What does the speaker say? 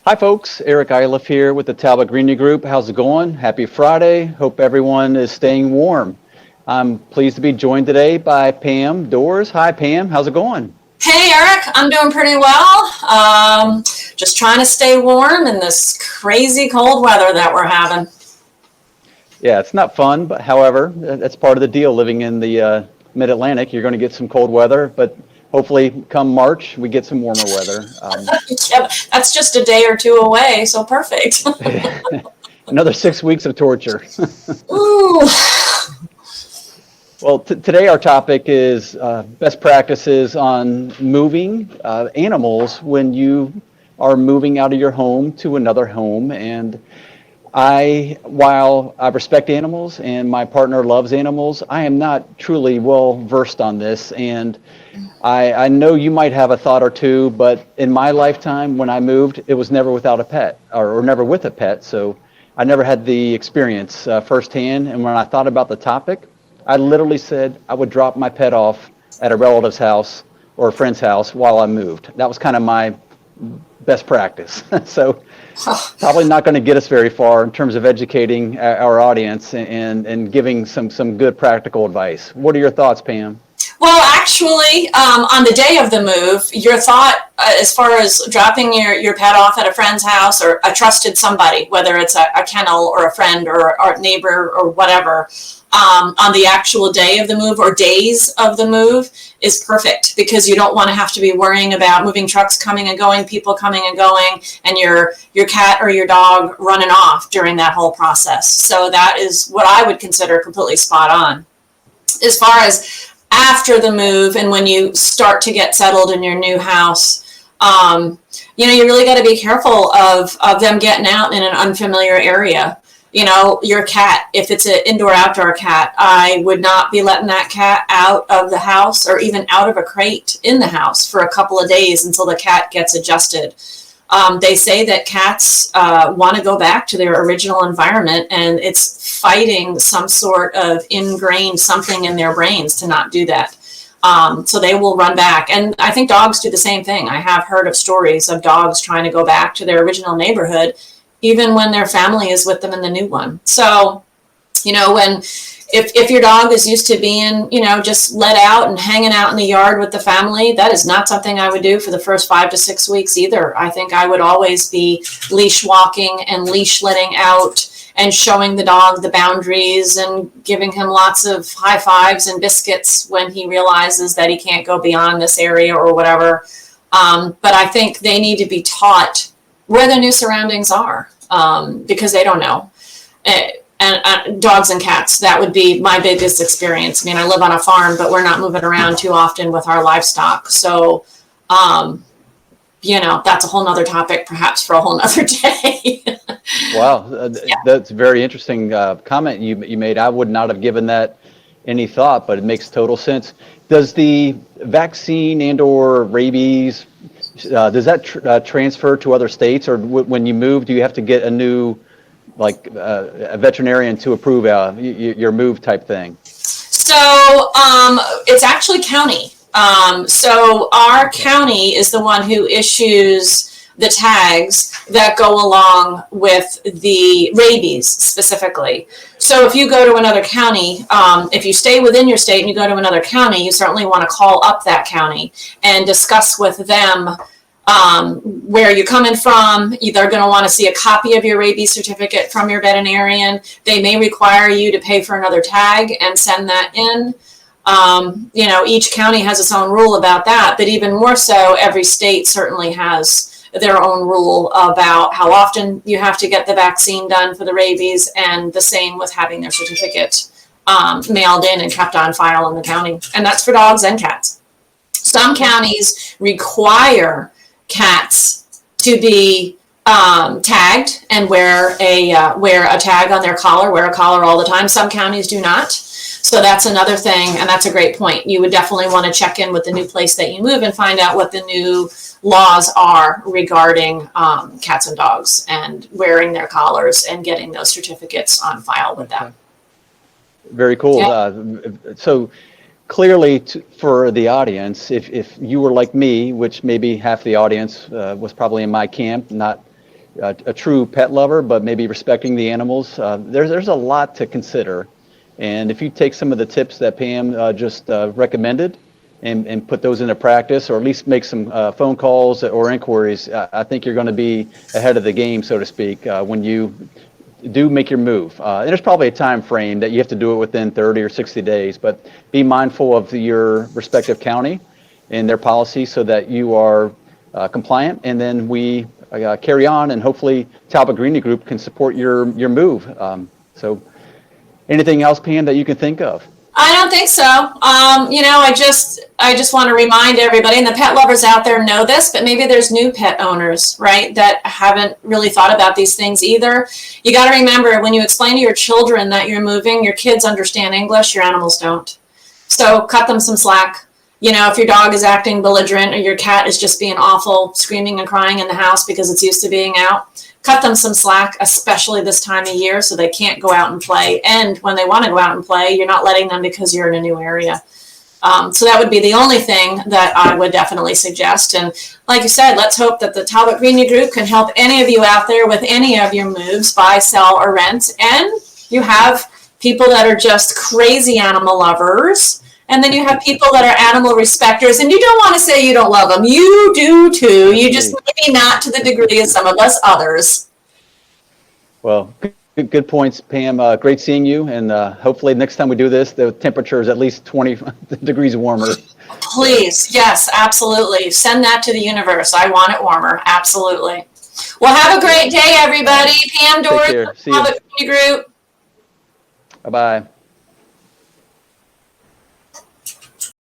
Hi, folks. Iliffe here with the Talbot Greenya Group. How's it going? Happy Friday. Hope everyone is staying warm. I'm pleased to be joined today by Pam Dors. Hi, Pam. How's it going? Hey, Eric. I'm doing pretty well. Just trying to stay warm in this crazy cold weather that we're having. Yeah, it's not fun, but however, that's part of the deal living in the mid-Atlantic. You're going to get some cold weather, but hopefully come March, we get some warmer weather. Yeah, that's just a day or two away, so perfect. Another 6 weeks of torture. Ooh. Well, today our topic is best practices on moving animals when you are moving out of your home to another home. And while I respect animals and my partner loves animals, I am not truly well versed on this. And I know you might have a thought or two, but in my lifetime, when I moved, it was never without a pet or never with a pet. So I never had the experience firsthand. And when I thought about the topic, I literally said I would drop my pet off at a relative's house or a friend's house while I moved. That was kind of my best practice. So probably not going to get us very far in terms of educating our audience and giving some good practical advice. What are your thoughts, Pam? Well, actually, on the day of the move, your thought as far as dropping your pet off at a friend's house or a trusted somebody, whether it's a kennel or a friend or a neighbor or whatever, on the actual day of the move or days of the move is perfect because you don't want to have to be worrying about moving trucks coming and going, people coming and going, and your cat or your dog running off during that whole process. So that is what I would consider completely spot on. As far as after the move and when you start to get settled in your new house, you really got to be careful of them getting out in an unfamiliar area. Your cat, if it's an indoor-outdoor cat, I would not be letting that cat out of the house or even out of a crate in the house for a couple of days until the cat gets adjusted. They say that cats want to go back to their original environment, and it's fighting some sort of ingrained something in their brains to not do that. So they will run back. And I think dogs do the same thing. I have heard of stories of dogs trying to go back to their original neighborhood, even when their family is with them in the new one. So, if your dog is used to being, just let out and hanging out in the yard with the family, that is not something I would do for the first 5 to 6 weeks either. I think I would always be leash walking and leash letting out and showing the dog the boundaries and giving him lots of high fives and biscuits when he realizes that he can't go beyond this area or whatever. But I think they need to be taught where their new surroundings are because they don't know. And dogs and cats, that would be my biggest experience. I mean, I live on a farm, but we're not moving around too often with our livestock. So, that's a whole nother topic, perhaps for a whole nother day. Wow, that's a very interesting comment you made. I would not have given that any thought, but it makes total sense. Does the vaccine and/or rabies, does that transfer to other states, or when you move, do you have to get a new a veterinarian to approve your move type thing? So it's actually county. So our county is the one who issues the tags that go along with the rabies specifically. So if you go to another county, if you stay within your state and you go to another county, you certainly want to call up that county and discuss with them where you're coming from. They're going to want to see a copy of your rabies certificate from your veterinarian. They may require you to pay for another tag and send that in. Each county has its own rule about that, but even more so, every state certainly has their own rule about how often you have to get the vaccine done for the rabies, and the same with having their certificate mailed in and kept on file in the county. And that's for dogs and cats. Some counties require cats to be tagged and wear a tag on their collar, wear a collar all the time. Some counties do not. So that's another thing, and that's a great point. You would definitely want to check in with the new place that you move and find out what the new laws are regarding cats and dogs and wearing their collars and getting those certificates on file with them. Very cool. Yeah. So clearly, for the audience, if you were like me, which maybe half the audience was probably in my camp, not a true pet lover, but maybe respecting the animals. There's a lot to consider. And if you take some of the tips that Pam just recommended and put those into practice, or at least make some phone calls or inquiries, I think you're going to be ahead of the game, so to speak, when you do make your move. And there's probably a time frame that you have to do it within 30 or 60 days, but be mindful of your respective county and their policy so that you are compliant, and then we carry on, and hopefully Talbot Greenya Group can support your move. So anything else, Pam, that you can think of? I don't think so. I just want to remind everybody, and the pet lovers out there know this, but maybe there's new pet owners, right, that haven't really thought about these things either. You got to remember, when you explain to your children that you're moving, your kids understand English, your animals don't. So cut them some slack. If your dog is acting belligerent or your cat is just being awful, screaming and crying in the house because it's used to being out, cut them some slack, especially this time of year, so they can't go out and play. And when they want to go out and play, you're not letting them because you're in a new area. So that would be the only thing that I would definitely suggest. And like you said, let's hope that the Talbot Greenya Group can help any of you out there with any of your moves, buy, sell, or rent. And you have people that are just crazy animal lovers. And then you have people that are animal respecters, and you don't want to say you don't love them. You do too. You just maybe not to the degree of some of us others. Well, good points, Pam. Great seeing you, and hopefully next time we do this, the temperature is at least 20 degrees warmer. Please, yes, absolutely. Send that to the universe. I want it warmer. Absolutely. Well, have a great day, everybody. Pam, Dors, Talbot Greenya Group. Bye-bye.